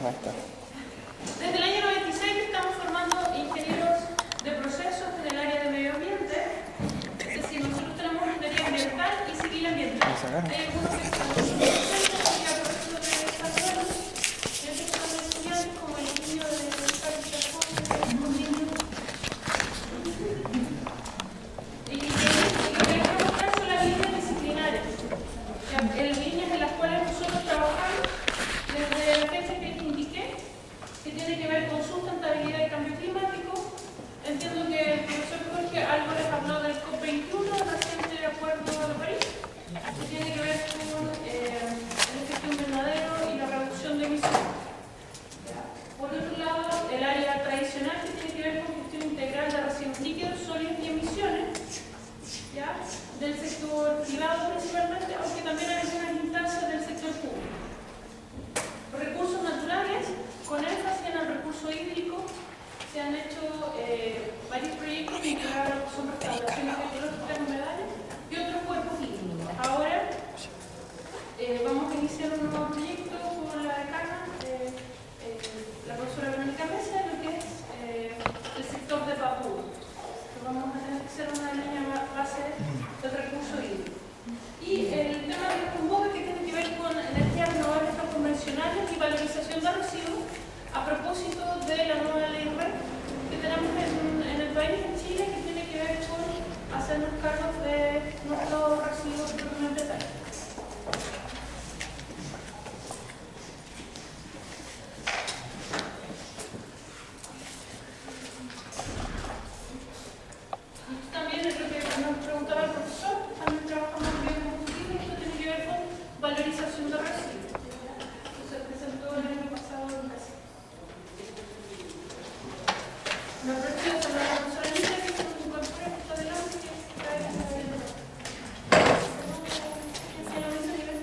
Desde el año 96 estamos formando ingenieros de procesos en el área de medio ambiente. Es decir, nosotros tenemos ingeniería ambiental y civil ambiental. Hay algunos que están en el centro y a proceso de desarrollo. Y otros son estudiantes como el niño de y lo que les voy a mostrar son las líneas disciplinares. Las líneas en las cuales nosotros trabajamos desde la fecha que les indiqué, que tiene que ver con sustentabilidad y cambio climático. Entiendo que el profesor Jorge algo les habló del COP21, el reciente acuerdo de París, que tiene que ver con el efecto invernadero y la reducción de emisiones. Por otro lado, el área tradicional que tiene que ver con gestión integral de residuos líquidos, sólidos y emisiones, ¿ya? Del sector privado principalmente, aunque también hay algunas instancias del sector público. Recursos naturales, con énfasis en el recurso hídrico, se han hecho varios proyectos que son restauraciones ecológicas humedales y otros cuerpos hídricos. Ahora vamos a iniciar un nuevo proyecto con la decana, la profesora Verónica Mesa, lo que es el sector de Papúa. Vamos a tener que hacer una línea base del recurso hídrico. Y el tema que nos convoca, que tiene que ver con energías renovables no convencionales y valorización de residuos, a propósito de la nueva ley REC que tenemos en el país, en Chile, que tiene que ver con hacernos cargo de nuestros residuos propiamente tal. También es lo que nos preguntaba el profesor, también trabajamos en biocombustible, esto tiene que ver con valorización de residuos. Se presentó el año pasado en casa. Me aprovecho de saludar a la profesora Lisa, que se nos incorpora justo adelante, que está en la mesa nivel.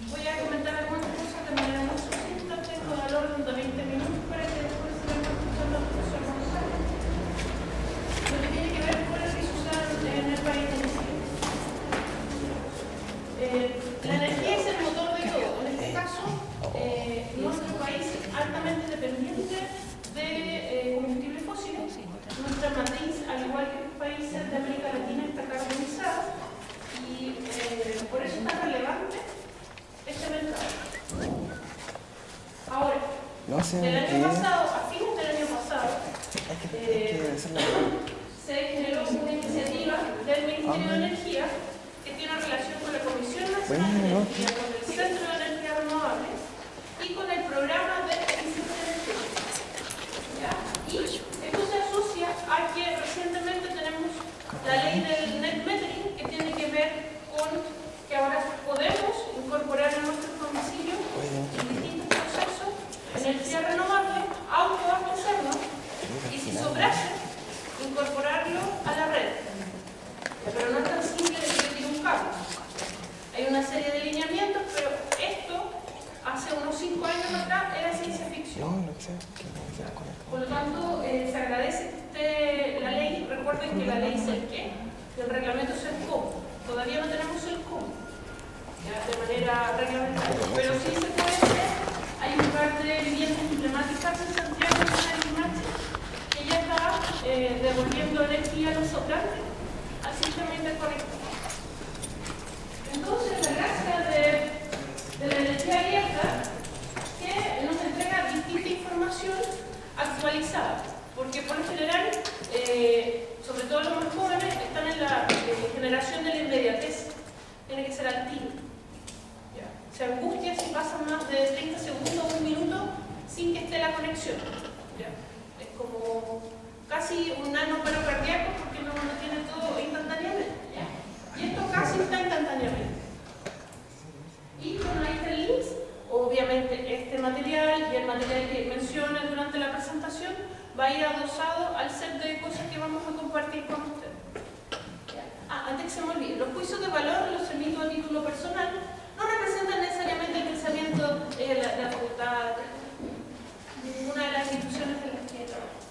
Voy a comentar algunas cosas de manera muy sucinta, tengo el orden de 20 minutos para que después sigamos escuchando al profesor González. Lo que tiene que ver con el que se usa en el país de Chile. La energía es el motor de todo. En este caso, nuestro país es altamente dependiente de combustibles fósiles. Nuestra matriz, al igual que los países de América Latina, está carbonizada y por eso es tan relevante este mercado. Ahora, el año pasado, a fines del año pasado, se generó una iniciativa del Ministerio de Energía que tiene relación con la Comisión Nacional de Energía, con el Centro de Energía Renovable y con el Programa de Eficiencia Energética. Y esto se asocia a que recientemente tenemos la ley del net metering, que tiene que ver con que ahora podemos incorporar en nuestros domicilios en distintos procesos energía renovable, autoabastecernos y si sobrase, incorporarlo a la red. Pero no es tan simple de que yo tire un cable. Hay una serie de lineamientos, pero esto hace unos 5 años atrás era ciencia ficción. Por lo tanto, se agradece que la ley, recuerden que la ley es el qué, y el reglamento es el cómo. Todavía no tenemos el cómo, de manera reglamentaria, pero sí se puede hacer. Hay un par de viviendas emblemáticas en Santiago, en Limache, que ya está devolviendo energía a los soplantes al sistema interconectado. Entonces, la gracia de la energía abierta que nos entrega distinta información actualizada, porque por lo general, sobre todo los más jóvenes, están en la generación de la inmediatez, tiene que ser al tiro. Se angustia si pasan más de 30 segundos o un minuto sin que esté la conexión. Es como casi un nanoparo cardíaco porque no tiene todo instantáneamente. Y esto casi está instantáneamente. Y bueno, ahí está el link. Obviamente este material y el material que mencioné durante la presentación va a ir adosado al set de cosas que vamos a compartir con ustedes. Antes que se me olvide, los juicios de valor los emito a título personal, no representan necesariamente el pensamiento de la facultad, ninguna de las instituciones en las que trabajo.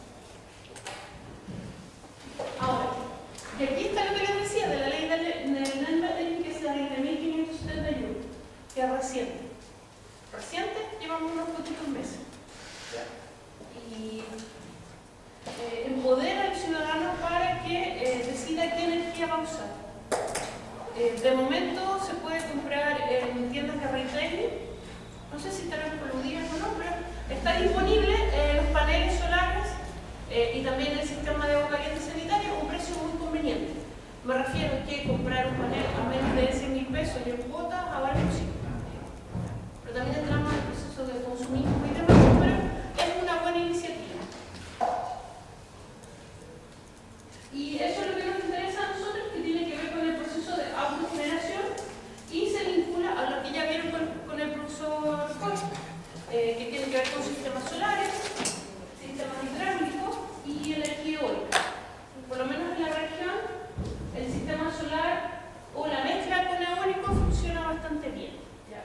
empodera al ciudadano para que decida qué energía va a usar. De momento se puede comprar en tiendas de retail, no sé si estarán coludidas o no, pero está disponible los paneles solares y también el sistema de agua caliente sanitaria a un precio muy conveniente. Me refiero a que comprar un panel a menos de 100.000 pesos y en cuotas a varios posible. Pero también entramos en el proceso de consumismo y demás, pero es una buena iniciativa. Y eso es lo que nos interesa a nosotros, que tiene que ver con el proceso de autogeneración y se vincula a lo que ya vieron con el profesor Coy, que tiene que ver con sistemas solares, sistemas hidráulicos y energía eólica. Por lo menos en la región, el sistema solar o la mezcla con eólico funciona bastante bien. ¿Ya?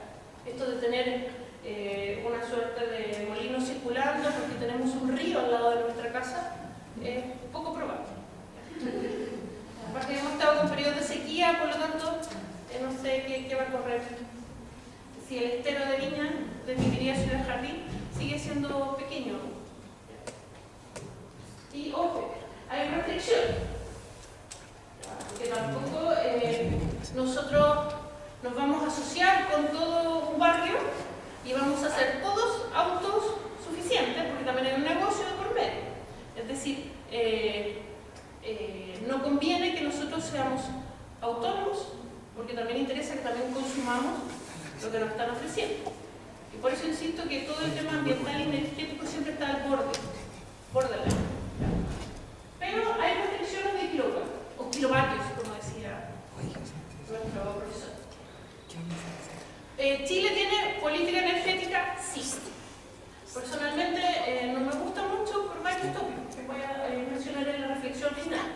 Esto de tener una suerte de molino circulando porque tenemos un río al lado de nuestra casa es poco probable. Aparte hemos estado con periodos de sequía, por lo tanto no sé qué va a correr. Si el estero de Viña, de mi querida ciudad jardín, sigue siendo pequeño. Y ojo, hay restricciones. Que tampoco nosotros nos vamos a asociar con todo un barrio y vamos a ser todos autosuficientes, porque también hay un negocio de por medio. Es decir, no conviene que nosotros seamos autónomos, porque también interesa que también consumamos lo que nos están ofreciendo. Y por eso insisto que todo el tema ambiental y energético siempre está al borderline. Pero hay restricciones de kilovatios, como decía nuestro profesor. ¿Chile tiene política energética? Sí. Personalmente no me gusta mucho por varios tópicos que voy a mencionar en la reflexión final.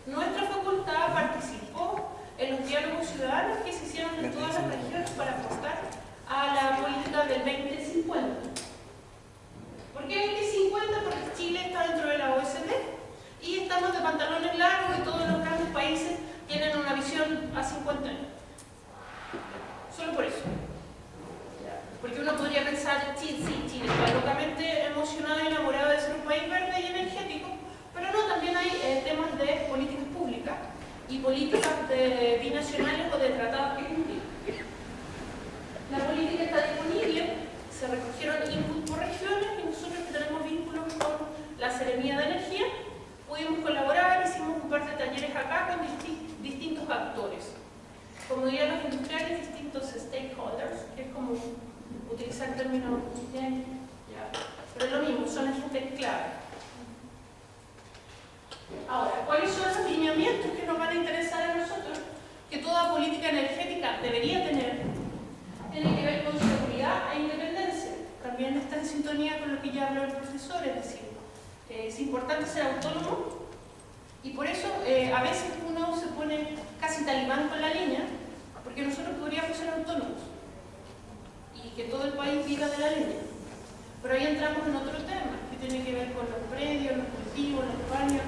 Nuestra facultad participó en los diálogos ciudadanos que se hicieron en todas las regiones para aportar a la política del 2050. ¿Por qué 2050? Porque Chile está dentro de la OECD y estamos de pantalones largos y todos los grandes países tienen una visión a 50 años. Solo por eso. Porque uno podría pensar, sí, Chile está locamente emocionado y enamorado de ser un país verde y energético, pero no, también hay temas de políticas públicas y políticas binacionales o de tratados que cumplir. La política está disponible, se recogieron inputs por regiones y nosotros que tenemos vínculos con la Seremía de Energía pudimos colaborar, hicimos un par de talleres acá con distintos actores. Como dirían los industriales, distintos stakeholders, que es como utilizar términos bien, pero es lo mismo, son agentes clave. Ahora, ¿cuáles son los lineamientos que nos van a interesar a nosotros? Que toda política energética debería tener. Tiene que ver con seguridad e independencia. También está en sintonía con lo que ya habló el profesor, es decir, es importante ser autónomo y por eso a veces uno se pone casi talibán con la línea, porque nosotros podríamos ser autónomos y que todo el país viva de la línea. Pero ahí entramos en otro tema, que tiene que ver con los predios, los cultivos, los baños,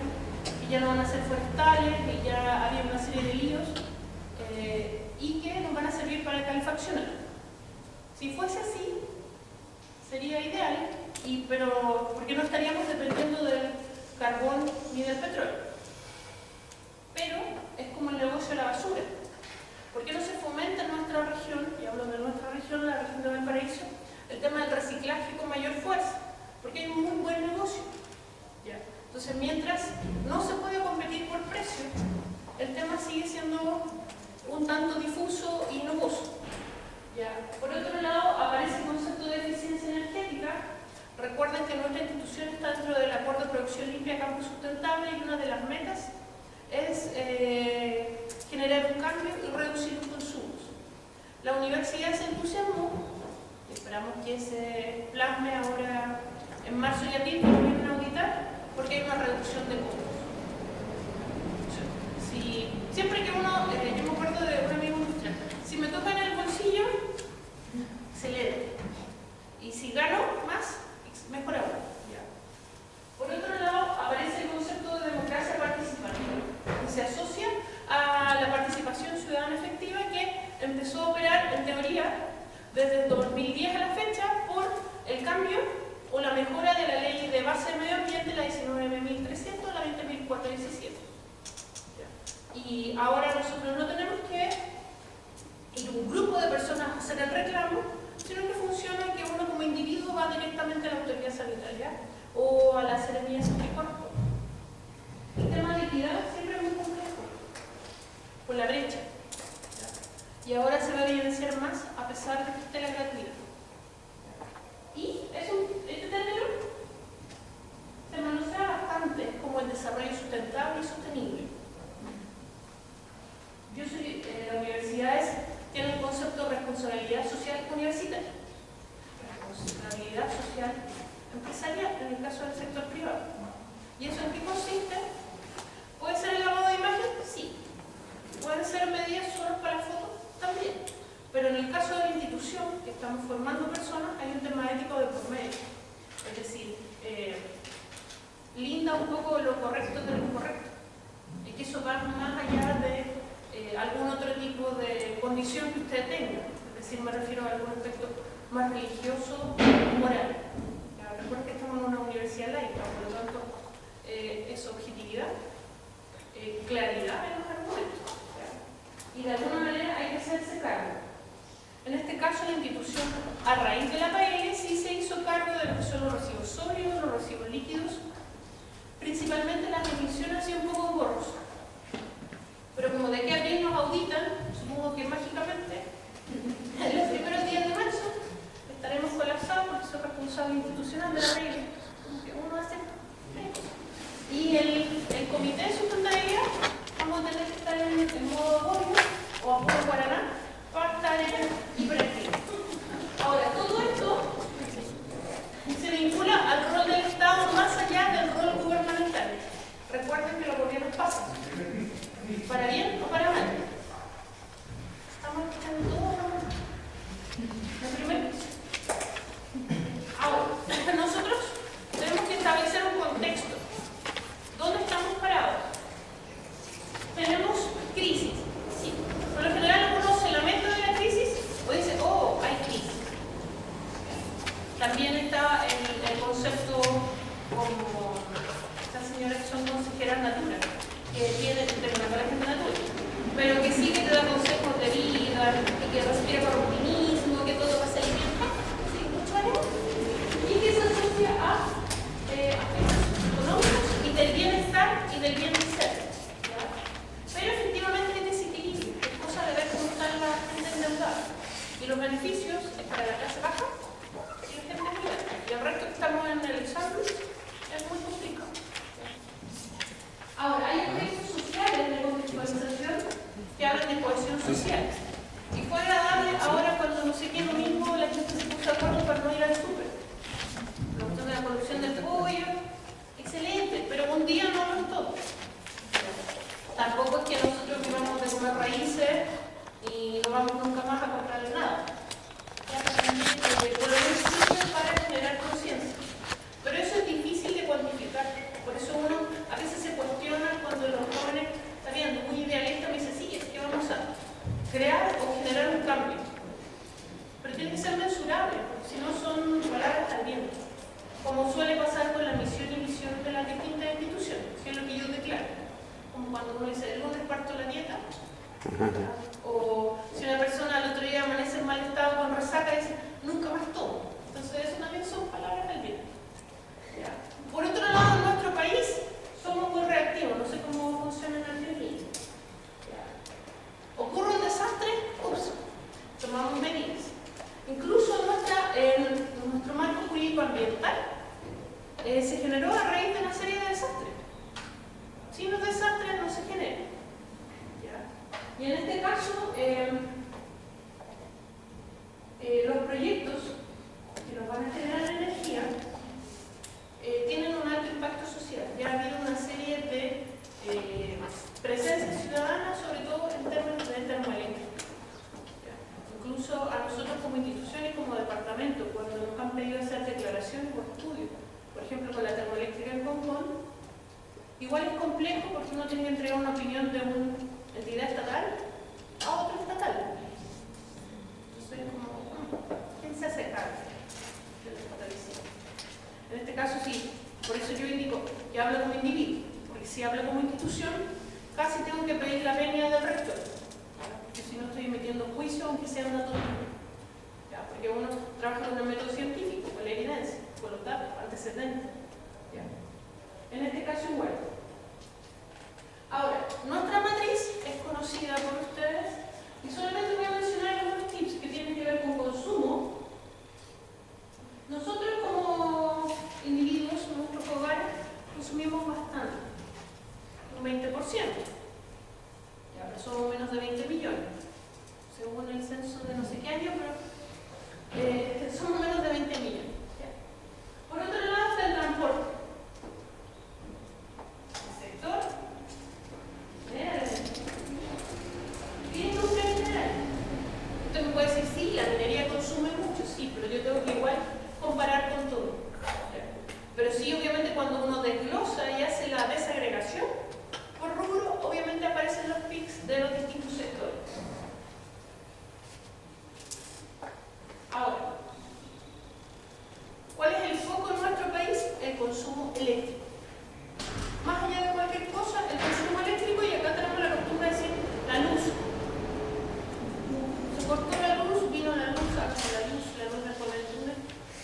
que ya no van a ser forestales, que ya había una serie de líos y que nos van a servir para calefaccionar. Si fuese así, sería ideal, pero porque no estaríamos dependiendo del carbón ni del petróleo. Pero es como el negocio de la basura. ¿Por qué no se fomenta en nuestra región, y hablo de nuestra región, la región de Valparaíso, el tema del reciclaje con mayor fuerza? Porque hay un muy buen negocio. ¿Ya? Entonces, mientras no se puede competir por precio, el tema sigue siendo un tanto difuso y nuboso. ¿Ya? Por otro lado, aparece el concepto de eficiencia energética. Recuerden que nuestra institución está dentro del Acuerdo de Producción Limpia Campo Sustentable y una de las metas es generar un cambio y reducir los consumos. La universidad se entusiasmó y esperamos que se plasme ahora en marzo y abril, que nos vienen a auditar, porque hay una reducción de costos. Siempre que uno, yo me acuerdo de un amigo industrial, si me toca en el bolsillo, celebro. Y si gano más, mejor aún. Por otro lado, aparece el concepto de democracia participativa, que se asocia a la participación ciudadana efectiva que empezó a operar, en teoría, desde 2010 a la fecha, por el cambio o la mejora de la ley de base de medio ambiente, la 19.300, ahora nosotros no tenemos que ir un grupo de personas a hacer el reclamo, sino que funciona que uno como individuo va directamente a la autoridad sanitaria o a la Seremía de Cuerpo. El tema de equidad siempre es muy complejo, por la brecha. Y ahora se va a evidenciar más a pesar de que esté la gratuidad. Y este término se manosea bastante como el desarrollo sustentable y sostenible. La universidad tiene un concepto de responsabilidad social universitaria, responsabilidad social empresarial, en el caso del sector privado. ¿Y eso en qué consiste? ¿Puede ser el lavado de imagen? Sí. ¿Pueden ser medidas solo para fotos? También. Pero en el caso de la institución, que estamos formando personas, hay un tema ético de por medio. Es decir, linda un poco lo correcto de lo incorrecto. Y que eso va más allá de algún otro tipo de condición que usted tenga. Es decir, me refiero a algún aspecto más religioso o moral. Recuerden que estamos en una universidad laica, por lo tanto, es objetividad, claridad en los argumentos. Y de alguna manera hay que hacerse cargo. En este caso, la institución, a raíz de la PL, sí se hizo cargo de lo que son los residuos sólidos, los residuos líquidos. Principalmente las definiciones han sido un poco borrosas. Pero como de aquí a abril nos auditan, supongo que mágicamente, en los primeros días de marzo, estaremos colapsados porque soy responsable institucional de la PL. Como que uno hace. Y el comité de sustentabilidad, vamos a tener que estar en modo apoyo o apoyo guaraná para estar en hiperactivo. Ahora, todo esto se vincula al rol del Estado más allá del rol gubernamental. Recuerden que los gobiernos pasan, para bien o para mal. Estamos escuchando todo, ¿no? Lo primero. Ahora, nosotros tenemos que establecer un contexto. ¿Dónde estamos parados? Tenemos crisis. Sí. Por lo general uno se lamenta de la crisis o dice, oh, hay crisis. También está el concepto como estas señoras que son consejeras naturales, que tienen terminando la gente natura, pero que sí que te da consejos de vida, y que respira con optimismo, que todo va a salir bien. Sí, mucho ánimo. Y que se asocia a aspectos económicos y del bienestar y del bien ser. Pero efectivamente hay desequilibrio, es cosa de ver cómo está la gente endeudada. Y los beneficios es para la clase baja y la gente muy alta. Y el resto que estamos en el examen es muy complicado. Ahora, hay aspectos sociales de contextualización que hablan de cohesión social. Y fue agradable ahora cuando no sé qué lo mismo la gente se puso de acuerdo para no ir al súper. La cuestión de la producción del pollo, excelente, pero un día no lo es todo. Tampoco es que nosotros vivamos de comer raíces y no vamos nunca más a comprarle nada. Por lo menos sirve para generar conciencia. Pero eso es difícil de cuantificar. Por eso uno a veces se cuestiona cuando los jóvenes están viendo muy idealistas, me dice, sí, es que vamos a crear o generar un cambio. Pero tiene que ser mensurable, porque si no son palabras al viento. Como suele pasar con la misión y visión de las distintas instituciones, que es lo que yo declaro. Como cuando uno dice, el lunes parto la dieta, o si una persona al otro día amanece en mal estado con resaca, dice, nunca más tomo. Entonces eso también son palabras del viento. Por otro lado, en nuestro país somos muy reactivos, no sé cómo funciona en Argentina. Ocurre un desastre, ups, tomamos medidas. Incluso en nuestro marco jurídico ambiental se generó a raíz de una serie de desastres. Sin los desastres no se generan. Y en este caso, los proyectos que nos van a generar energía tienen un alto impacto social. Ya ha habido una serie de presencias ciudadanas, sobre todo en términos de termoeléctrica. Incluso a nosotros como institución y como departamento, cuando nos han pedido hacer declaraciones o estudios, por ejemplo con la termoeléctrica en Concón, igual es complejo porque uno tiene que entregar una opinión de una entidad estatal a otra estatal. Entonces, ¿quién se hace cargo de la estatalización? En este caso sí, por eso yo indico que hablo como individuo, porque si hablo como institución, casi tengo que pedir la venia del rector, porque si no estoy emitiendo juicio, aunque sea una tontería. Porque uno trabaja con un método científico, con la evidencia, con los datos, antecedentes. ¿Ya? En este caso igual. Ahora, nuestra matriz es conocida por ustedes y solamente voy a mencionar algunos tips que tienen que ver con consumo. Nosotros como individuos en nuestros hogares consumimos bastante, un 20%. Ya, somos menos de 20 millones, según el censo de no sé qué año, pero somos menos de 20 millones. ¿Ya? Por otro lado está el transporte. El sector y industria mineral. Usted me puede decir, sí, la minería consume mucho, sí, pero yo tengo que igual comparar con todo. Pero sí, obviamente, cuando uno desglosa y hace la desagregación por rubro, obviamente aparecen los pics de los distintos sectores. Ahora, ¿cuál es el foco en nuestro país? El consumo eléctrico. Más allá de cualquier cosa, el consumo eléctrico, y acá tenemos la costumbre de decir la luz. Se cortó la luz, vino la luz, la luz por el túnel,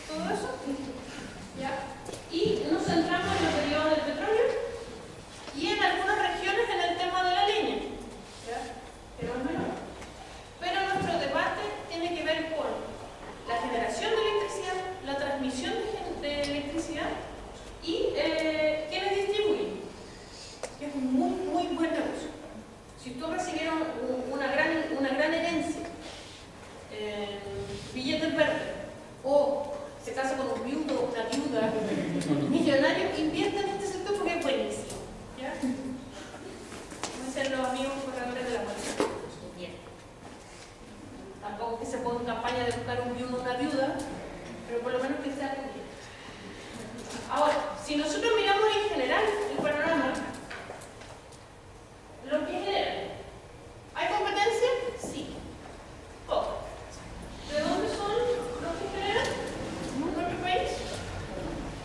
todo eso. ¿Ya? Y nos centramos en los derivados del petróleo y en algunas regiones en el tema de la leña. ¿Ya? Pero es menor. Pero nuestro debate tiene que ver con la generación de electricidad, la transmisión de electricidad y quiénes distribuyen, que es un muy buen negocio. Si ustedes recibieron una gran herencia, billetes verdes, o se casa con un viudo o una viuda millonario, invierta en este sector porque es buenísimo. ¿Ya? Van a ser los amigos corredores de la muerte. Bien. Tampoco que se ponga en campaña de buscar un viudo o una viuda, pero por lo menos que sea con bien. Ahora, si nosotros miramos en general el panorama, lo que genera, ¿hay competencia? Sí. Poco. ¿De dónde son los que generan? ¿Nuestro país?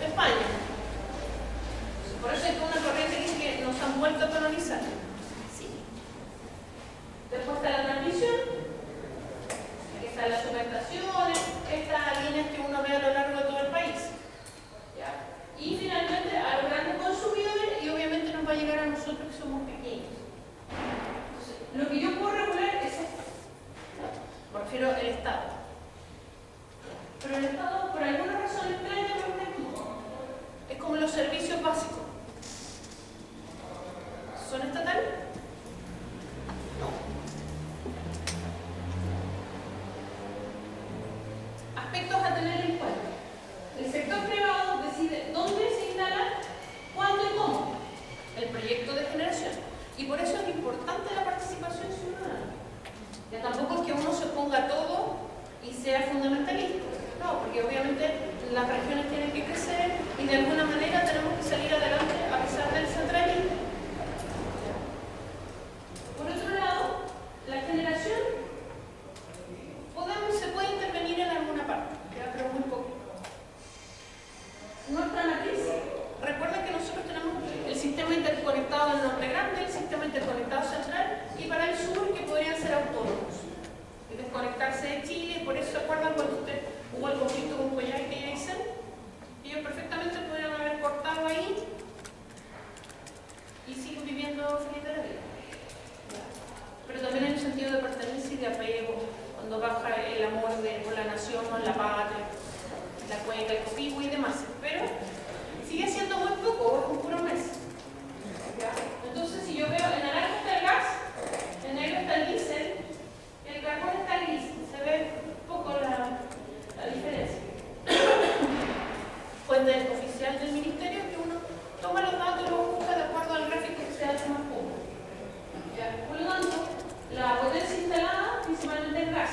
España. Por eso hay una corriente que dice que nos han vuelto a colonizar. Sí. Después está la transmisión, aquí están las subestaciones, estas líneas que uno ve a lo largo de todo el país. ¿Ya? Y finalmente a los grandes consumidores, y obviamente nos va a llegar a nosotros que somos pequeños. Entonces, lo que yo puedo regular es esto. Me refiero al Estado. Pero el Estado, por alguna razón extraña, no está aquí. Es como los servicios básicos. ¿Son estatales? No. Aspectos a tener en cuenta. El sector privado decide dónde se instala, cuándo y cómo el proyecto de generación. Y por eso es importante la participación ciudadana. Ya tampoco es que uno se ponga todo y sea fundamentalista. No, porque obviamente las regiones tienen que crecer y de alguna manera tenemos que salir adelante a pesar del centralismo. Por otro lado, la generación se puede intervenir en alguna parte, pero muy poco. Nuestra matriz, recuerden que nosotros tenemos el sistema interconectado del norte grande, el sistema interconectado central y para el sur que podrían ser autónomos. Y desconectarse de Chile, por eso se acuerdan cuando hubo el conflicto con Coyhaique y Aysén, ellos perfectamente podrían haber cortado ahí y siguen viviendo feliz de la vida. Pero también hay un sentido de pertenencia y de apego, cuando baja el amor por la nación, la patria, la cuenca, el Copivo y demás. Pero sigue siendo muy poco, un puro mes. Entonces, si yo veo en naranja está el gas, en negro está el diésel, el carbón está gris, se ve poco la diferencia. Fuente oficial del ministerio que uno toma los datos y los busca de acuerdo al gráfico que sea el más poco. Por lo tanto, la potencia instalada principalmente es gas.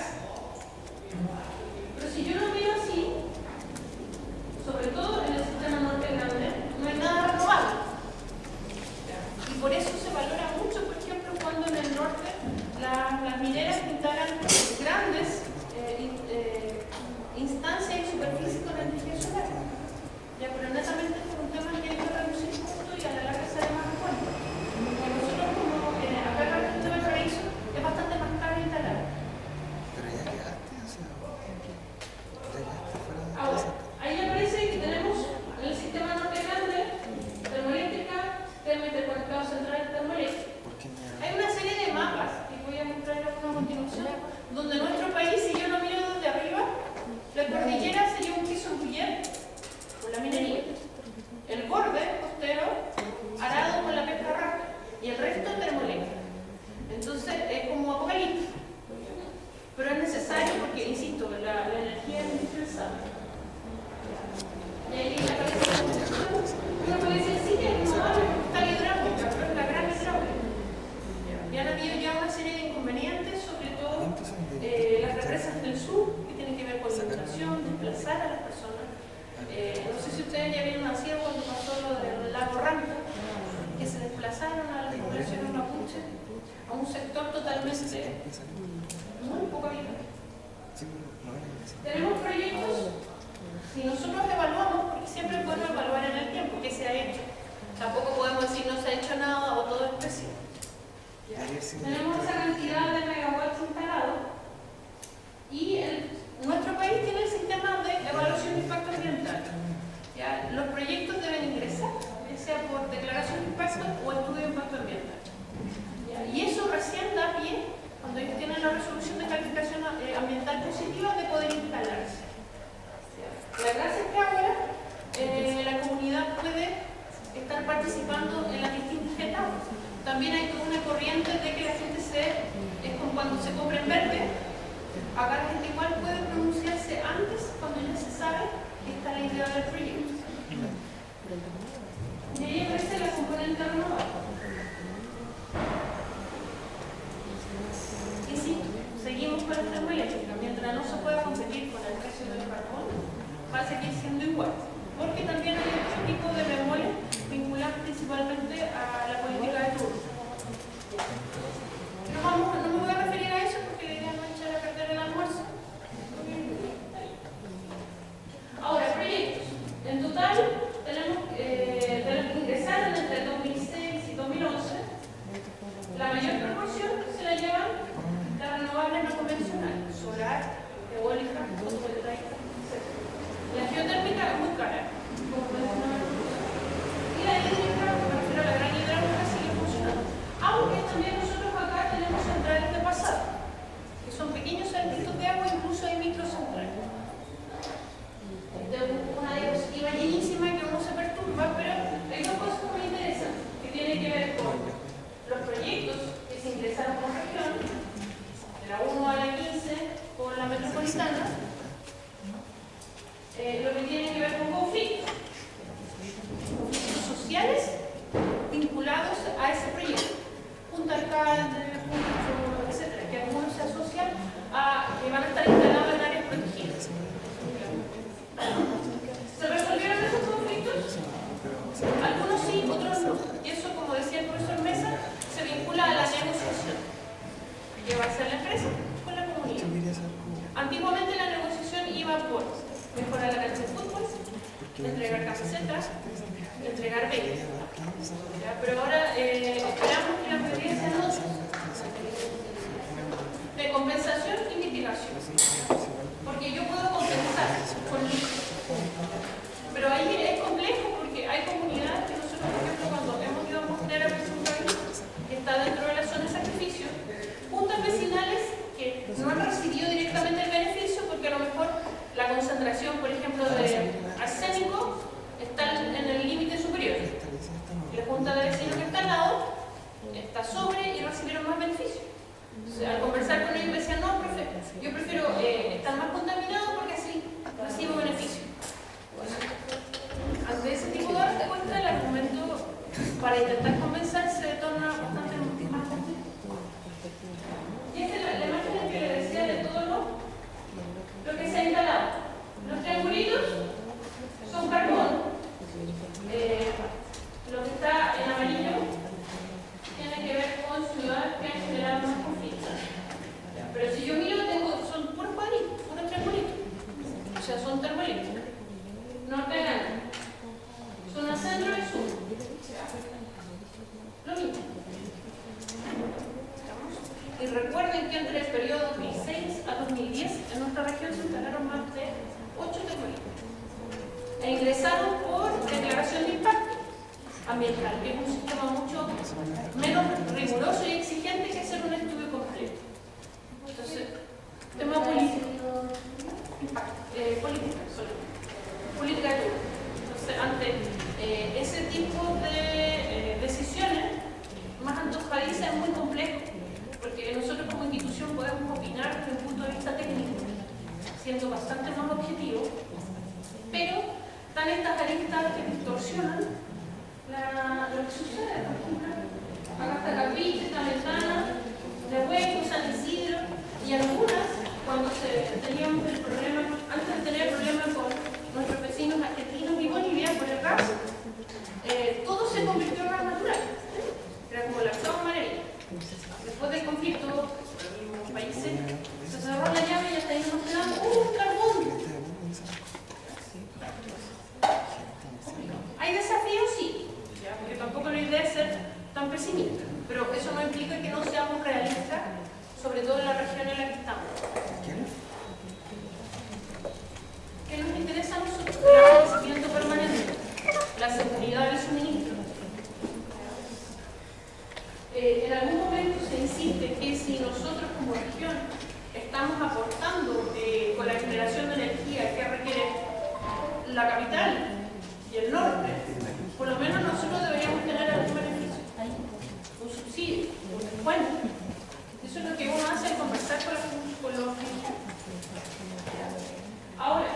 Pero si yo lo miro así, sobre todo en el sistema norte grande, no hay nada renovable. Y por eso se valora mucho, por ejemplo, cuando en el norte las mineras instalan grandes instancias y superficies con energía solar. Ya, pero netamente es un tema que hay que reducir mucho y a la larga será más fuerte. Nosotros como desplazaron a las poblaciones mapuche a un sector totalmente muy poco habitado. Tenemos proyectos, si nosotros evaluamos, porque siempre es bueno evaluar en el tiempo qué se ha hecho. Tampoco podemos decir no se ha hecho nada o todo es pésimo. Tenemos esa cantidad de megawatts instalados y nuestro país tiene el sistema de evaluación de impacto ambiental. ¿Ya? Los proyectos deben ingresar, ya sea por declaración de impacto o estudio de impacto ambiental. ¿Ya? Y eso recién da pie, cuando ellos tienen la resolución de calificación ambiental positiva, de poder instalarse. ¿Ya? La gracia es que ahora la comunidad puede estar participando en las distintas etapas. También hay toda una corriente de que la gente es como cuando se compra en verde. Acá la gente igual puede pronunciarse antes, cuando ya se sabe que está la idea del proyecto. Y ahí aparece la componente renovable. Y sí, seguimos con la termoeléctrica. Mientras no se pueda competir con el precio del carbón, va a seguir siendo igual. Porque también hay otro tipo de bemoles vinculados principalmente a la política de turno. No me voy a referir a eso porque la idea no es echar a perder el almuerzo. Ahora, proyectos. En total, tenemos de los que ingresaron entre 2006 y 2011, la mayor proporción se la llevan las renovables no convencionales, solar, eólica, fotovoltaica, etc. La geotérmica es muy cara, como pueden ver. Y la hídrica, me refiero a la gran hidráulica, sigue funcionando. Aunque también nosotros acá tenemos centrales de pasado, que son pequeños saltitos de agua, incluso hay microcentrales. Una diapositiva llenísima que uno se perturba, pero hay dos cosas muy interesantes que tienen que ver con los proyectos que se ingresaron por región, de la 1 a la 15 por la metropolitana, lo que tiene que ver con conflictos sociales vinculados a ese proyecto, junto al alcalde, etcétera, que algunos se asocian a que van a estar instalados en áreas protegidas. ¿Se resolvieron esos conflictos? Algunos sí, otros no. Y eso, como decía el profesor Mesa, se vincula a la negociación que va a hacer la empresa con la comunidad. Antiguamente la negociación iba por mejorar la cancha de fútbol, entregar camisetas, entregar becas. Pero ahora esperamos que la mayoría sean otros. De compensación y mitigación. Porque yo puedo compensar con pero ahí es complejo porque hay comunidades que nosotros, por ejemplo, cuando hemos ido a mostrar a un país que está dentro de la zona de sacrificio, juntas vecinales que no han recibido directamente el beneficio porque a lo mejor la concentración, por ejemplo, de arsénico está en el límite superior. Y la junta de vecinos que está al lado está sobre y recibieron más beneficio. O sea, al conversar con ellos me decían, no, profe, yo prefiero estar más contaminado porque así recibo beneficio. Ante ese tipo de respuesta, el argumento para intentar compensar se torna bastante más complejo. Y esta es la imagen que le decía de todo lo que se ha instalado. Los triangulitos son carbón. Lo que está en amarillo tiene que ver con ciudades que han generado más conflictos. Pero si yo miro, son puros cuadritos, puros triangulitos. O sea, son termoeléctricos. Norte grande. Zona centro y sur. Lo mismo. Y recuerden que entre el periodo 2006 a 2010 en nuestra región se instalaron más de 8 termoeléctricos. E ingresaron por declaración de impacto ambiental, que es un sistema mucho menos riguroso y exigente que hacer un estudio completo. Entonces, tema político. Política de turno. Entonces, ante ese tipo de decisiones, más antojadizas es muy complejo, porque nosotros como institución podemos opinar desde un punto de vista técnico, siendo bastante más objetivo, pero están estas aristas que distorsionan lo que sucede. Por ejemplo, acá está Capiche, esta ventana, de Hueco, San Isidro, y algunas, cuando teníamos el problema, antes de tener el problema con nuestros vecinos argentinos y Bolivia por el gas, todo se convirtió en gas natural. pesimista, pero eso no implica que no seamos realistas, sobre todo en la región en la que estamos. ¿Qué nos interesa a nosotros? El abastecimiento permanente, la seguridad del suministro. En algún momento se insiste que si nosotros como región estamos aportando con la generación de energía que requiere la capital y el norte, por lo menos nosotros deberíamos tener algún beneficio, un subsidio, un descuento. Eso es lo que uno hace al conversar con los regios. Ahora,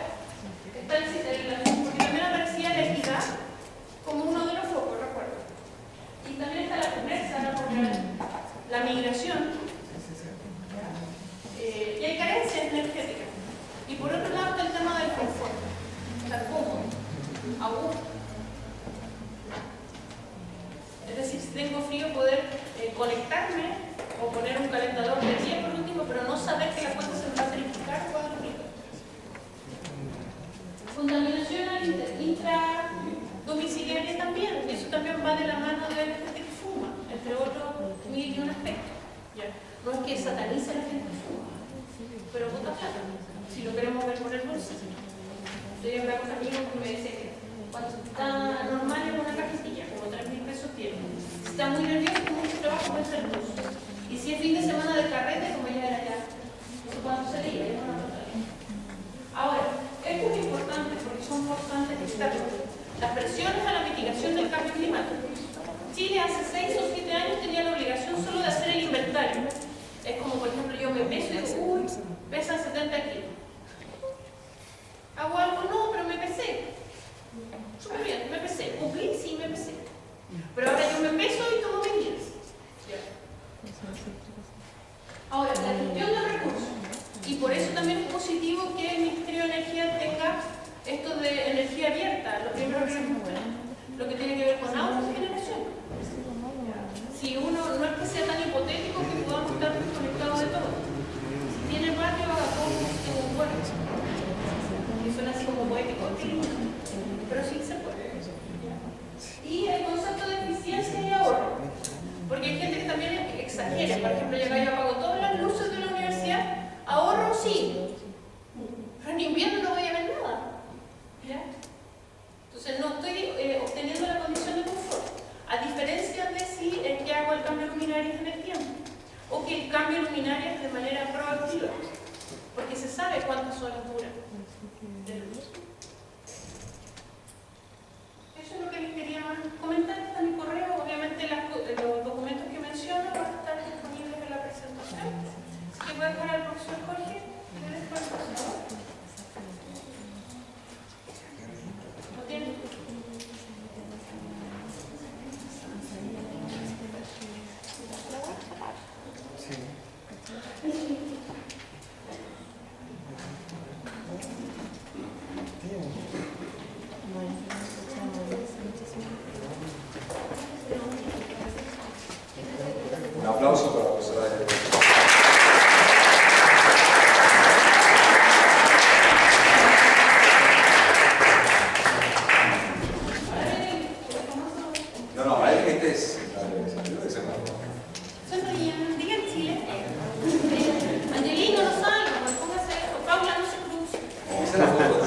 porque también aparecía la equidad como uno de los focos, recuerdo. Y también está la pobreza, la migración. Y hay carencias energéticas. Y por otro lado está el tema del confort. Estar cómodo, a gusto. Es decir, si tengo frío, poder conectarme o poner un calentador de pie por último, pero no saber que la cuenta se me va a triplicar o cuadruplicar. Contaminación intradomiciliaria también. Eso también va de la mano de la gente que fuma, entre otros mil y un aspecto. No es que satanice a la gente que fuma, pero bota plata, si lo queremos ver por el bolsillo. Yo hablaba con amigos que me decían que cuando está normal en una cajetilla, como 3.000 pesos tiene. Si está muy nervioso, con mucho trabajo, puede ser luz. Y si es fin de semana de carrete, como ya era ya, no sé cuándo se leía, ya no lo traía. Ahora, esto es importante porque son importantes externos. Las presiones a la mitigación del cambio climático. Chile hace 6 o 7 años tenía la obligación solo de hacer el inventario. Es como, por ejemplo, yo me peso y digo, uy, pesa 70 kilos. ¿Hago algo? No, pero me pesé. Súper bien, me pesé. ¿Cumplí? Sí, me pesé. Pero ahora yo me peso y tomo medidas. Ahora, la gestión de recursos. Y por eso también es positivo que el Ministerio de Energía tenga esto de energía abierta, lo primero que lo que tiene que ver con autogeneración. Si uno no es que sea tan hipotético que podamos estar desconectados de todo. Si tiene barrio, haga poco, tengo un pueblo. Que suena así como poético, pero sí se puede. Y el concepto de eficiencia y ahorro. Porque hay gente que también exagera. Por ejemplo, yo apago todas las luces de la universidad, ahorro sí, pero en invierno no voy a ver nada. ¿Ya? Entonces no estoy obteniendo la condición de confort. A diferencia de si es que hago el cambio luminario en el tiempo. O que el cambio luminario es de manera proactiva. Porque se sabe cuántas horas dura de luz. Eso es lo que les quería comentar. Está en mi correo. Obviamente los documentos que menciono van a estar disponibles en la presentación. Así que voy a dejar al profesor Jorge y le dejo al profesor. ¿Lo tienen? Un aplauso para la profesora de Derecho. No, este es Digan Chile. Angelino, no salga, póngase esto. Paula, no se cruce. esa es la foto.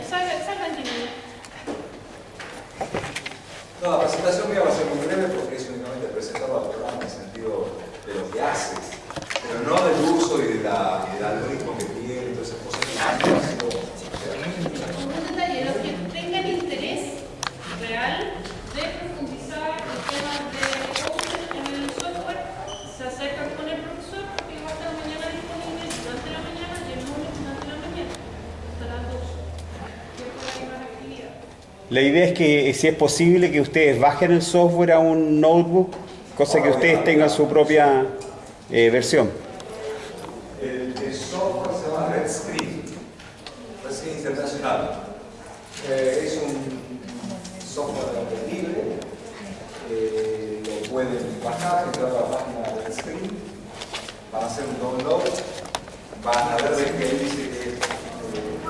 Salga Angelino. No, la presentación mía va a ser muy breve porque es únicamente presentar la programa en el sentido de lo que hace, pero no del uso y del algoritmo que tiene, todas esas cosas que Un detalle, los que tengan interés real de profundizar en temas de coaching en el software, se acercan con el profesor porque va a estar mañana disponible durante la mañana y el lunes durante la mañana, hasta las 2. Que es por ahí más actividad. La idea es que, si es posible, que ustedes bajen el software a un notebook, cosa que ustedes tengan su propia versión. el software se llama Red Screen Internacional. Es un software libre, lo pueden bajar, entrar a la página de Red Screen, van a hacer un download, van a ver que ahí dice que es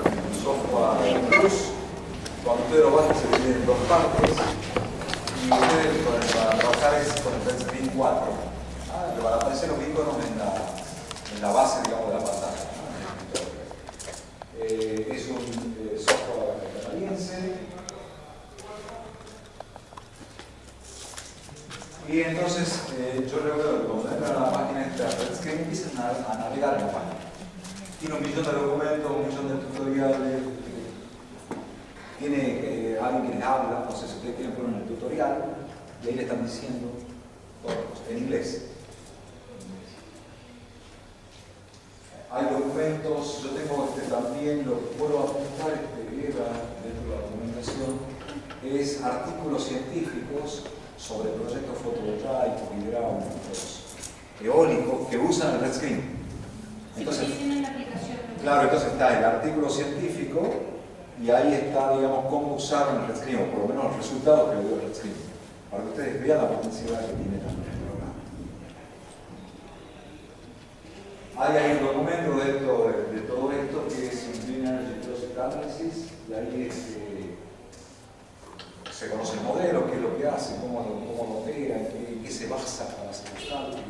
un software plus. Cuando ustedes lo bajan se divide en dos partes y ustedes para trabajar 4. Que van a aparecer los iconos en la base, digamos, de la pantalla. Es un software canadiense. Y entonces yo recuerdo que cuando entran a la página esta RedScreen empiezan a navegar en la página. Tiene 1 millón de documentos, 1 millón de tutoriales. Tiene alguien que les habla, no sé si ustedes quieren poner el tutorial, y ahí le están diciendo todo en inglés. Hay documentos, yo tengo también, lo que puedo apuntar dentro de la documentación, es artículos científicos sobre proyectos fotovoltaicos, hidráulicos, eólicos, que usan el RedScreen. Entonces, claro, entonces está el artículo científico y ahí está, digamos, cómo usar el RedScreen, o por lo menos los resultados que le dio el RedScreen, para que ustedes vean la potencialidad que tiene también el programa. Hay un documento de todo esto que es un Green Energy Project Analysis, y ahí se conoce el modelo, qué es lo que hace, cómo lo opera, en qué se basa para hacer los cálculos.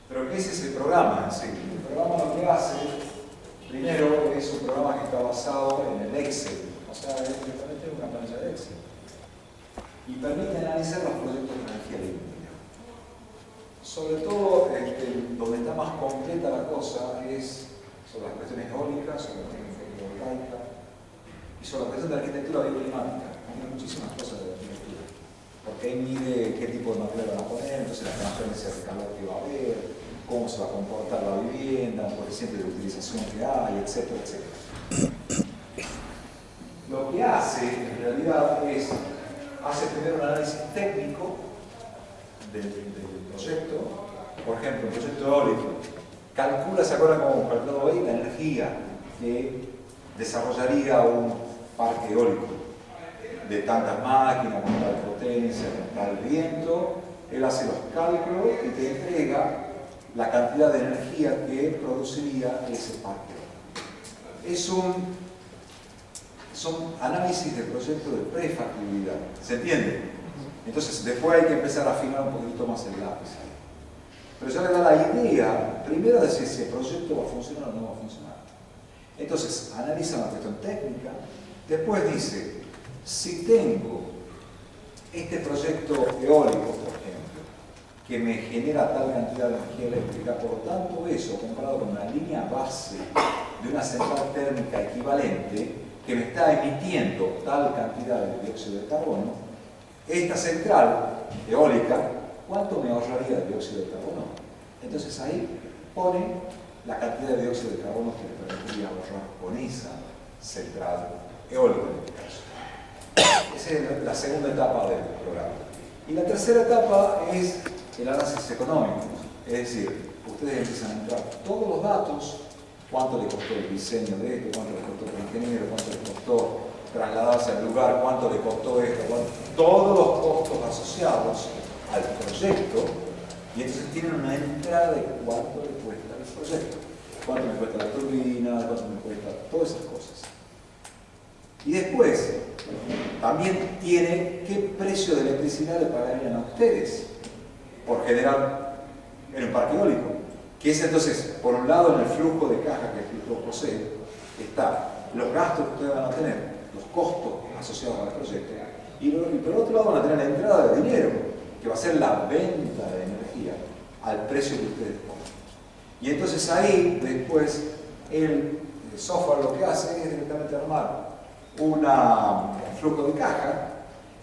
Pero ¿qué es ese programa en sí? El programa lo que hace, primero, es un programa que está basado en el Excel, o sea, es directamente una planilla de Excel, y permite analizar los proyectos de energía limpia. Sobre todo, donde está más completa la cosa es sobre las cuestiones eólicas, sobre las cuestiones fotovoltaicas y sobre la cuestión de arquitectura bioclimática. Tiene muchísimas cosas de arquitectura, porque ahí mide qué tipo de material van a poner, entonces las transferencias de calor que va a haber, cómo se va a comportar la vivienda, el coeficiente de utilización que hay, etcétera, etcétera. Lo que hace, en realidad, hace primero un análisis técnico del proyecto. Por ejemplo, el proyecto eólico calcula, ¿se acuerdan cómo calculó ahí? La energía que desarrollaría un parque eólico de tantas máquinas, con tal potencia, con tal viento. Él hace los cálculos y te entrega la cantidad de energía que produciría ese parque eólico. Son análisis de proyecto de prefactibilidad. ¿Se entiende? Entonces, después hay que empezar a afinar un poquito más el lápiz. Pero ya le da la idea, primero, de si ese proyecto va a funcionar o no va a funcionar. Entonces, analiza la cuestión técnica. Después dice, si tengo este proyecto eólico, por ejemplo, que me genera tal cantidad de energía eléctrica, por tanto, eso, comparado con una línea base de una central térmica equivalente, que me está emitiendo tal cantidad de dióxido de carbono, esta central eólica, ¿cuánto me ahorraría de dióxido de carbono? Entonces ahí pone la cantidad de dióxido de carbono que le permitiría ahorrar con esa central eólica en este caso. Esa es la segunda etapa del programa. Y la tercera etapa es el análisis económico. Es decir, ustedes empiezan a entrar todos los datos, cuánto le costó el diseño de esto, cuánto le costó el ingeniero, cuánto le costó trasladarse al lugar, cuánto le costó esto, todos los costos asociados al proyecto, y entonces tienen una entrada de cuánto le cuesta el proyecto, cuánto me cuesta la turbina, cuánto me cuesta todas esas cosas. Y después también tiene qué precio de electricidad le pagarían a ustedes por generar en un parque eólico, que es entonces, por un lado, en el flujo de caja que el equipo posee, está los gastos que ustedes van a tener, los costos asociados al proyecto, y por otro lado van a tener la entrada de dinero, que va a ser la venta de energía al precio que ustedes ponen. Y entonces ahí, después, el software lo que hace es directamente armar un flujo de caja,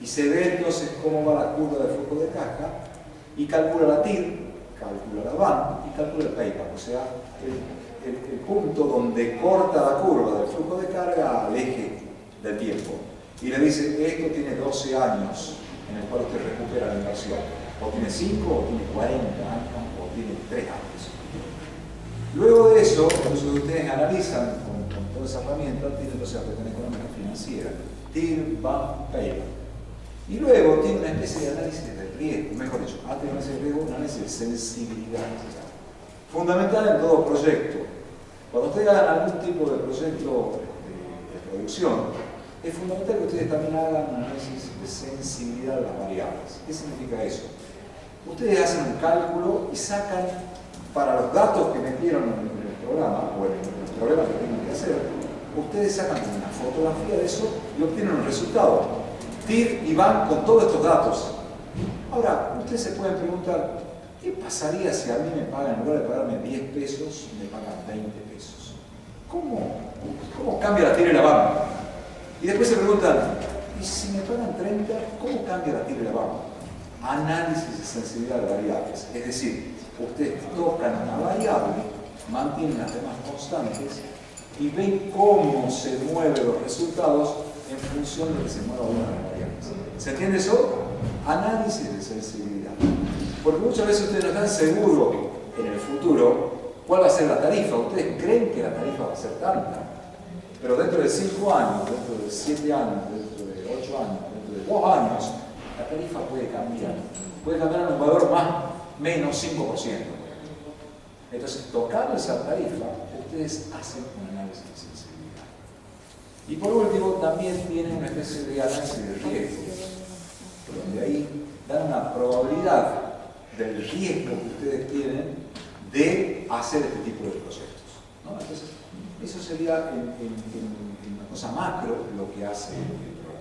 y se ve entonces cómo va la curva del flujo de caja, y calcula la TIR, calcula la VAN y calcula el payback, o sea, el punto donde corta la curva del flujo de carga al eje del tiempo. Y le dice, esto tiene 12 años en el cual usted recupera la inversión. O tiene 5, o tiene 40 años, o tiene 3 años. Luego de eso, entonces ustedes analizan con toda esa herramienta, tiene entonces la cuestión económica financiera, TIR, VAN, payback. Y luego tiene una especie de análisis de riesgo, mejor dicho, antes de análisis de riesgo, un análisis de sensibilidad. Fundamental en todo proyecto. Cuando ustedes hagan algún tipo de proyecto de producción, es fundamental que ustedes también hagan un análisis de sensibilidad de las variables. ¿Qué significa eso? Ustedes hacen un cálculo y sacan, para los datos que metieron en el programa, o en el problema que tienen que hacer, ustedes sacan una fotografía de eso y obtienen un resultado. TIR y van con todos estos datos. Ahora, ustedes se pueden preguntar, ¿qué pasaría si a mí me pagan, en lugar de pagarme 10 pesos, me pagan 20 pesos? ¿Cómo cambia la TIR y la BAM? Y después se preguntan, ¿y si me pagan 30, cómo cambia la TIR y la BAM? Análisis de sensibilidad de variables. Es decir, ustedes tocan una variable, mantienen las demás constantes y ven cómo se mueven los resultados en función de que se mueva una de las variables. ¿Se entiende eso? Análisis de sensibilidad. Porque muchas veces ustedes no están seguros en el futuro cuál va a ser la tarifa. Ustedes creen que la tarifa va a ser tanta, pero dentro de 5 años, dentro de 7 años, dentro de 8 años, dentro de 2 años, la tarifa puede cambiar. Puede cambiar en un valor más, menos 5%. Entonces, tocando esa tarifa, ustedes hacen un análisis de sensibilidad. Y por último, también tienen una especie de análisis de riesgo, donde ahí dan una probabilidad del riesgo que ustedes tienen de hacer este tipo de proyectos, ¿no? Entonces, eso sería en una cosa macro lo que hace el programa.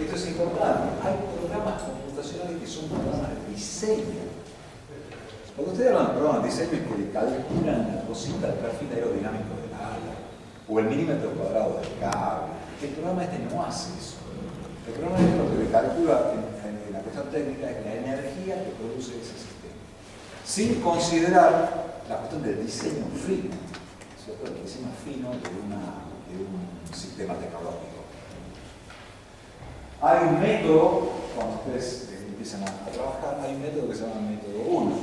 Esto es importante. Hay programas computacionales que son programas de diseño. Cuando ustedes hablan de programas de diseño es que calculan la cosita del perfil aerodinámico del ala o el milímetro cuadrado del cable. El programa este no hace eso. El programa este lo que calcula en la cuestión técnica es la energía que produce ese sistema. Sin considerar la cuestión del diseño fino, ¿cierto? El diseño fino de un sistema tecnológico. Hay un método, cuando ustedes empiezan a trabajar, hay un método que se llama método 1,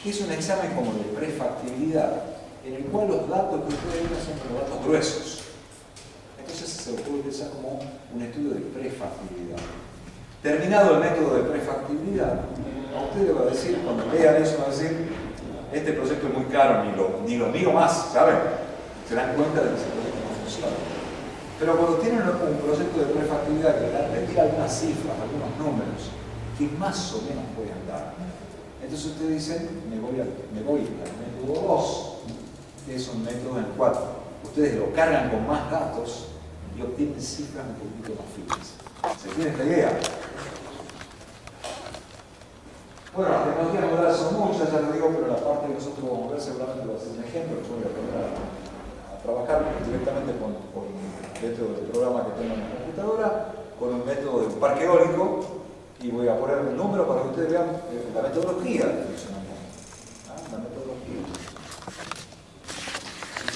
que es un examen como de prefactibilidad, en el cual los datos que ustedes ven son los datos gruesos. Entonces se lo puede utilizar como un estudio de prefactibilidad. Terminado el método de prefactibilidad, a ustedes les va a decir, cuando vean eso, van a decir, este proyecto es muy caro, ni lo miro más, ¿saben? Se dan cuenta de que ese proyecto no funciona. Pero cuando tienen un proyecto de prefactibilidad que les tira algunas cifras, algunos números, que más o menos pueden dar, entonces ustedes dicen, me voy al método 2, que es un método en el cual ustedes lo cargan con más datos y obtienen cifras un poquito más finas. ¿Se tiene esta idea? Bueno, las tecnologías modernas son muchas, ya lo digo, pero la parte que nosotros vamos a ver seguramente va a ser un ejemplo. Yo voy a poner a trabajar directamente dentro del programa que tengo en la computadora, con un método de un parque eólico, y voy a poner un número para que ustedes vean la metodología de funcionamiento. La metodología.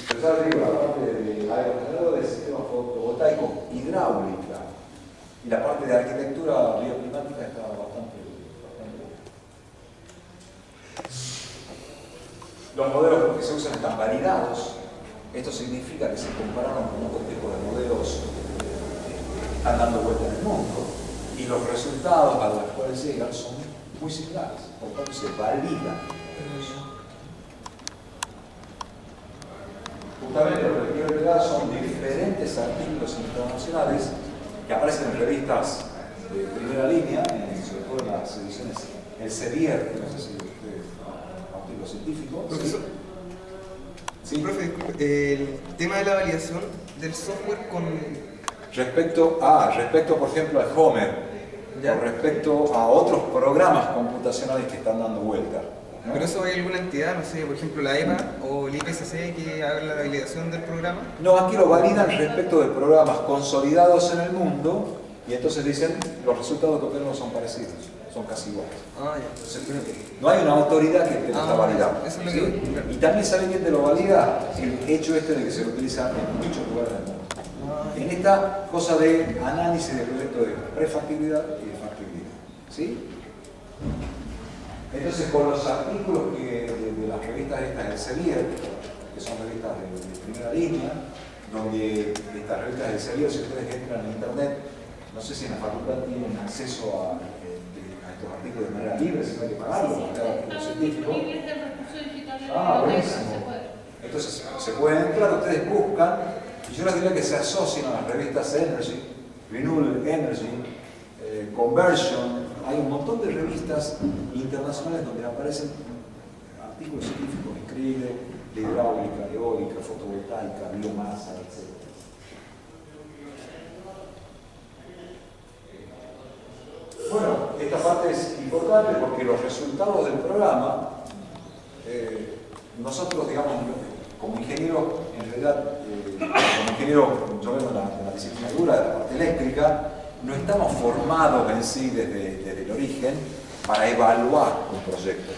Pero ya les digo, la parte de aerogeneradores, sistemas fotovoltaicos, hidráulica, y la parte de arquitectura bioclimática está bastante bien. Los modelos que se usan están validados. Esto significa que se compararon con otro tipo de modelos que están dando vuelta en el mundo y los resultados a los cuales llegan son muy similares, por lo tanto se valida. Justamente lo que les quiero agregar son diferentes artículos internacionales que aparecen en revistas de primera línea, sobre todo en las ediciones Elsevier, no sé si ustedes, artículos científicos. Profesor, ¿sí? profe, disculpe, el tema de la validación del software con... Respecto, por ejemplo, al Homer, ¿ya? o respecto a otros programas computacionales que están dando vuelta, ¿no? ¿Pero eso hay alguna entidad, no sé, por ejemplo la EPA o el IPCC que haga la validación del programa? No, aquí lo validan respecto de programas consolidados en el mundo y entonces dicen los resultados que obtenemos son parecidos, son casi iguales. Ah, ya. Entonces, no hay una autoridad que te lo está validando. Eso es lo ¿sí? que... claro. Y también sabe quién te lo valida, el hecho este de que se lo utiliza en muchos lugares del mundo. En esta cosa de análisis de proyecto de prefactibilidad y de factibilidad. ¿Sí? Entonces, con los artículos de las revistas estas del Elsevier, que son revistas de primera línea, donde estas revistas del Elsevier, si ustedes entran en internet, no sé si en la facultad tienen acceso a estos artículos de manera libre, si no hay que pagarlo, para cada artículo científico. Disponibles del recurso digital de la Ah, biblioteca, buenísimo. se puede. Entonces, se pueden entrar, ustedes buscan, y yo les diría que se asocien a las revistas Energy, Renewable Energy, Conversion. Hay un montón de revistas internacionales donde aparecen artículos científicos increíbles de hidráulica, eólica, fotovoltaica, biomasa, etc. Bueno, esta parte es importante porque los resultados del programa, nosotros, digamos, como ingeniero, en realidad, como ingeniero, yo vengo de la disciplina dura, de la parte eléctrica, no estamos formados en sí desde el origen para evaluar un proyecto.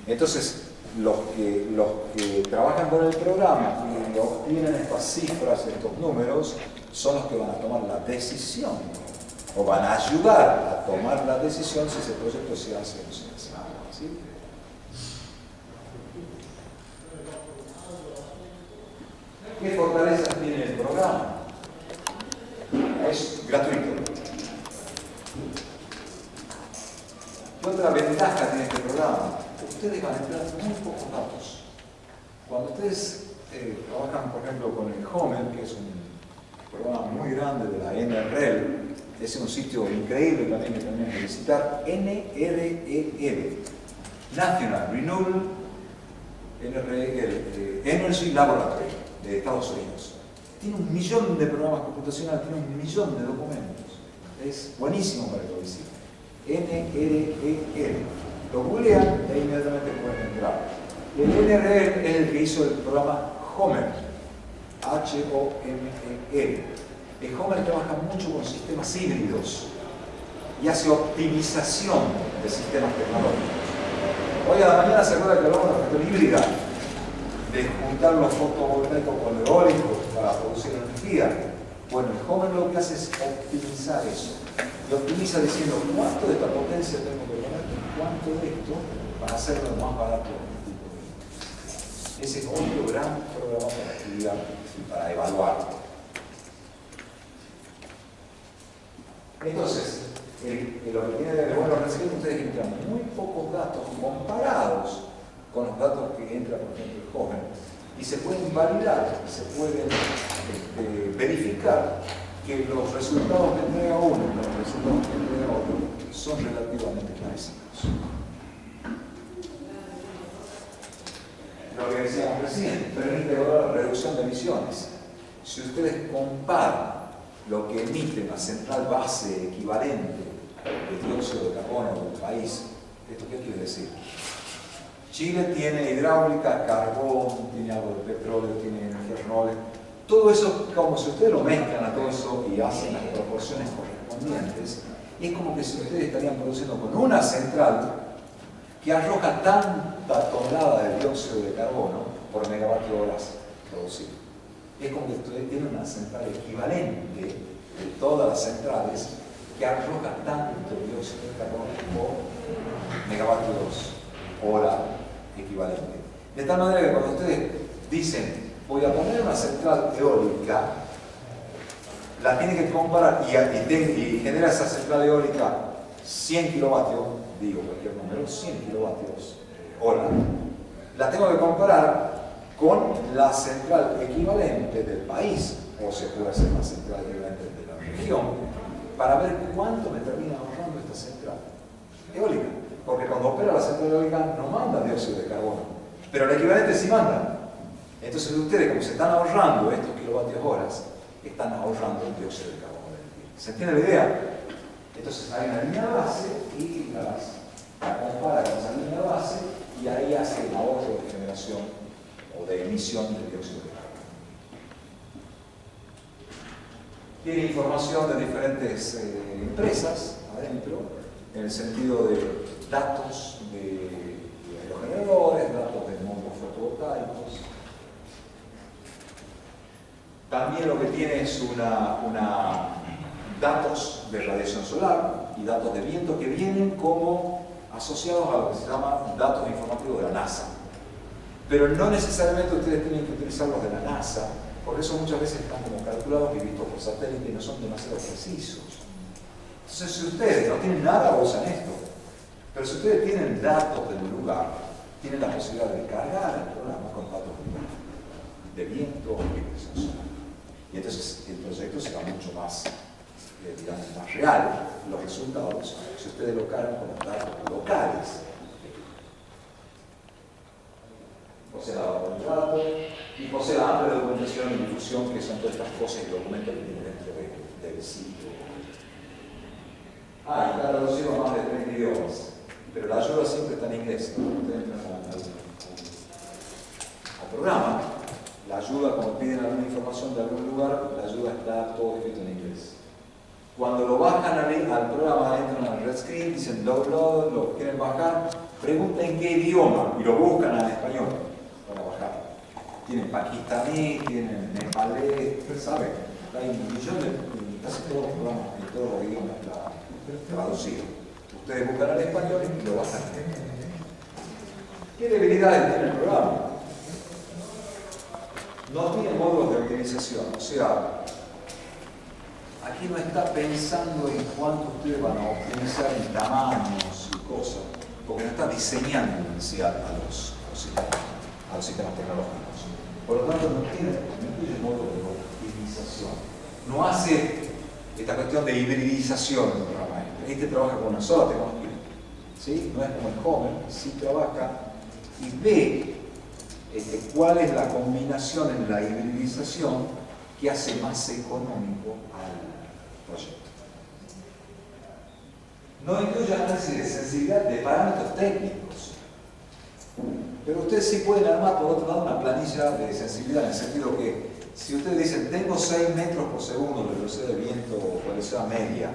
Entonces, los que trabajan con el programa y obtienen estas cifras, estos números, son los que van a tomar la decisión o van a ayudar a tomar la decisión si ese proyecto se hace o no se hace. ¿Sí? ¿Qué fortalezas tiene el programa? Es gratuito. ¿Qué otra ventaja tiene este programa? Ustedes van a entrar muy pocos datos. Cuando ustedes trabajan, por ejemplo, con el HOMEL, que es un programa muy grande de la NREL, es un sitio increíble también que tenemos que visitar, NREL, National Renewable Energy Laboratory de Estados Unidos. Tiene 1 millón de programas computacionales, tiene 1 millón de documentos. Es buenísimo para que lo visiten. NREL. Lo googlean e inmediatamente pueden entrar. El NREL es el que hizo el programa HOMEL. H-O-M-E-L. El HOMEL trabaja mucho con sistemas híbridos y hace optimización de sistemas tecnológicos. Hoy a la mañana se acuerda que hablamos de la cuestión híbrida, de juntar los fotovoltaicos con el eólico para producir energía. Bueno, el HOMEL lo que hace es optimizar eso. Y optimiza diciendo cuánto de esta potencia tengo que poner y cuánto de esto para hacerlo más barato. Ese es otro gran programa para estudiar y para evaluar. Entonces, lo que tiene de bueno es que ustedes entran muy pocos datos comparados con los datos que entra, por ejemplo, el HOMEL, y se pueden validar, se pueden verificar que los resultados que entrega uno y los resultados que entrega otro son relativamente parecidos. Lo que decíamos recién, permite la reducción de emisiones. Si ustedes comparan lo que emite una central base equivalente de dióxido de carbono del país, ¿esto qué quiere decir? Chile tiene hidráulica, carbón, tiene algo de petróleo, tiene energías renovables. Todo eso, como si ustedes lo mezclan a todo eso y hacen las proporciones correspondientes, es como que si ustedes estarían produciendo con una central que arroja tanta tonelada de dióxido de carbono por megavatio horas producido. Es como que ustedes tienen una central equivalente de todas las centrales que arroja tanto dióxido de carbono por megavatios hora equivalente. De tal manera que cuando ustedes dicen voy a poner una central eólica, la tienen que comparar y genera esa central eólica 100 kilovatios, digo cualquier número, 100 kilovatios hora, la tengo que comparar con la central equivalente del país, o se puede hacer la central equivalente de la región, para ver cuánto me termina ahorrando esta central eólica. Porque cuando opera la central eólica no manda dióxido de carbono, pero el equivalente sí manda. Entonces ustedes, como se están ahorrando estos kilovatios horas, están ahorrando el dióxido de carbono. ¿Se entiende la idea? Entonces hay una línea base y la compara con esa línea base y ahí hace el ahorro de generación o de emisión de dióxido de carbono. Tiene información de diferentes empresas adentro, en el sentido de datos de aerogeneradores, datos de módulos fotovoltaicos. También lo que tiene es datos de radiación solar y datos de viento que vienen como asociados a lo que se llama datos informativos de la NASA. Pero no necesariamente ustedes tienen que utilizar los de la NASA, por eso muchas veces están como calculados y vistos por satélite y no son demasiado precisos. Entonces, si ustedes no tienen nada, usan esto. Pero si ustedes tienen datos del lugar, tienen la posibilidad de cargar el programa con datos del lugar. de viento o libres solar. Y entonces el proyecto será mucho más, digamos, más real, los resultados, si ustedes lo cargan con los datos locales. Posee la base de datos y posee la amplia documentación y difusión, que son todas estas cosas y documentos que tienen dentro del sitio. Y está traducido a más de 30 idiomas, pero la ayuda siempre está en inglés. Cuando ustedes entran al programa, la ayuda, cuando piden alguna información de algún lugar, la ayuda está todo escrito en inglés. Cuando lo bajan al programa, entran al Red Screen, dicen download, lo quieren bajar, preguntan en qué idioma y lo buscan en español para bajar. Tienen pakistaní, tienen nepalés, ¿saben? Hay un millón de, casi todos los programas, en todos los idiomas está traducido. Ustedes buscan al español y lo bajan. ¿Qué debilidades tiene el programa? No tiene módulos de optimización, o sea, aquí no está pensando en cuánto ustedes van a optimizar en tamaños y cosas, porque no está diseñando en sí a los sistemas tecnológicos. Por lo tanto, no incluye módulos de optimización. No hace esta cuestión de hibridización del programa. Este trabaja con una sola tecnología, ¿sí? No es como el Homer, sí trabaja y ve cuál es la combinación en la hibridización que hace más económico al proyecto. No incluye análisis de sensibilidad de parámetros técnicos, pero ustedes sí pueden armar, por otro lado, una planilla de sensibilidad, en el sentido que si ustedes dicen, tengo 6 metros por segundo de velocidad de viento o velocidad media,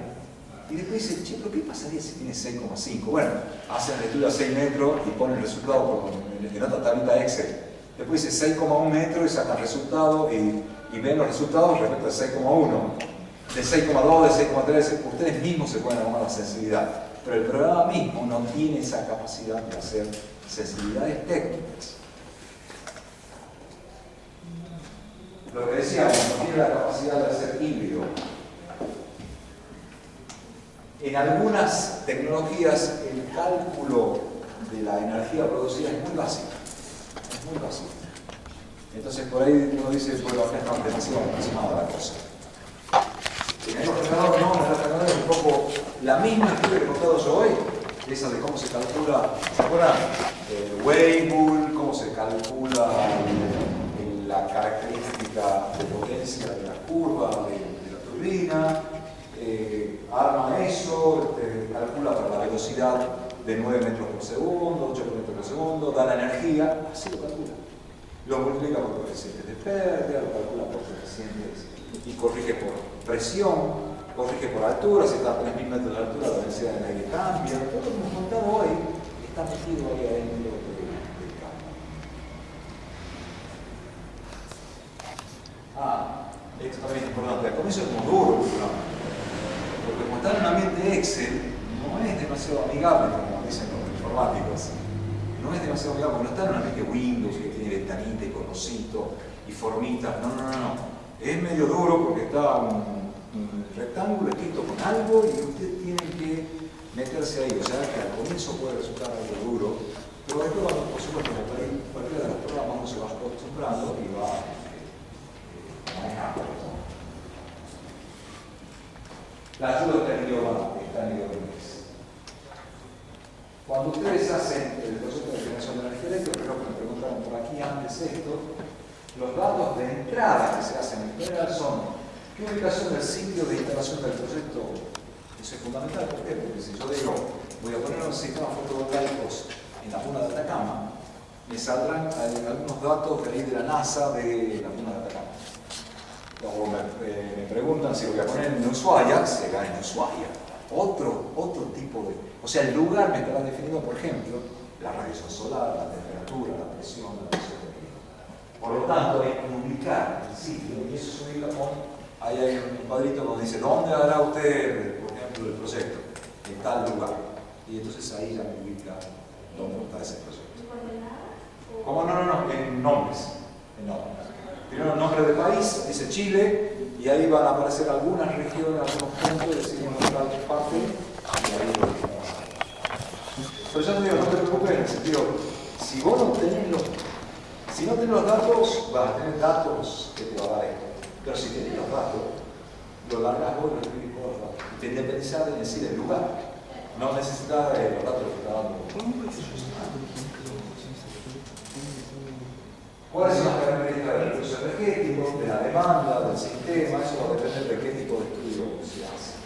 y después dicen, che, pero ¿qué pasaría si tiene 6,5? Bueno, hacen el estudio a 6 metros y ponen el resultado en otra tablita Excel. Después dice 6,1 metros y sacan el resultado y ven los resultados respecto al 6,1, de 6,2, de 6,3. Ustedes mismos se pueden armar la sensibilidad, pero el programa mismo no tiene esa capacidad de hacer sensibilidades técnicas. Lo que decíamos, no tiene la capacidad de hacer híbrido. En algunas tecnologías el cálculo de la energía producida es muy básico. Es muy básico. Entonces por ahí uno dice, bueno, acá está demasiado aproximada la cosa. En el ordenador no, en el ordenador es un poco la misma historia que he contado yo hoy, esa de cómo se calcula, ¿se acuerdan? El Weibull, cómo se calcula la característica de potencia de la curva de la turbina, arma eso, calcula para la velocidad de 9 metros por segundo, 8 metros por segundo, da la energía, así lo calcula. Lo multiplica por coeficientes de pérdida, lo calcula por coeficientes y corrige por presión, corrige por altura, si está a 3.000 metros de altura la densidad del aire cambia. Todo lo que hemos contado hoy está metido ahí adentro del campo. Esto también es importante. Al comienzo es como duro el programa, porque como está en un ambiente Excel, no es demasiado amigable, como dicen los informáticos. No es demasiado amigable, porque no está en un ambiente Windows que tiene ventanita y conosito y formitas. No. Es medio duro porque está un rectángulo escrito con algo y ustedes tienen que meterse ahí. O sea que al comienzo puede resultar algo duro, pero después, por supuesto, cualquiera de los programas uno se va acostumbrando y va manejando. La ayuda está en idioma inglés. Cuando ustedes hacen el proceso de generación de energía eléctrica, creo que me preguntaron por aquí antes esto, los datos de entrada que se hacen en general son qué ubicación del sitio de instalación del proyecto. Eso es fundamental. ¿Por qué? Porque si yo digo, voy a poner unos sistemas fotovoltaicos en la Puna de Atacama, me saldrán algunos datos de ahí de la NASA de la Puna de Atacama. O me preguntan si lo voy a poner en Ushuaia, se da en Ushuaia. Otro tipo de... O sea, el lugar me estará definido, por ejemplo, la radiación solar, la temperatura, la presión de vida. Por lo tanto, hay que ubicar el sitio, y eso se ubica con... Ahí hay un cuadrito donde dice, ¿dónde hará usted, por ejemplo, el proyecto? En tal lugar. Y entonces ahí ya me ubica dónde está ese proyecto. ¿Cómo? No, en nombres. Primero el nombre del país, dice Chile, y ahí van a aparecer algunas regiones, algunos puntos, decimos en tal parte, y ahí lo dijimos. Pero ya te digo, no te preocupes en el sentido, si vos no tenés los Si no tienes los datos, vas a tener datos que te va a dar esto. Pero si tienes los datos, lo largas vos y lo escribís vos los datos. Y te independizas de decir el lugar. No necesitas los datos que está dando. ¿Cuáles son las características del recurso energético, de la demanda, del sistema? Eso va a depender de qué tipo de estudio se hace.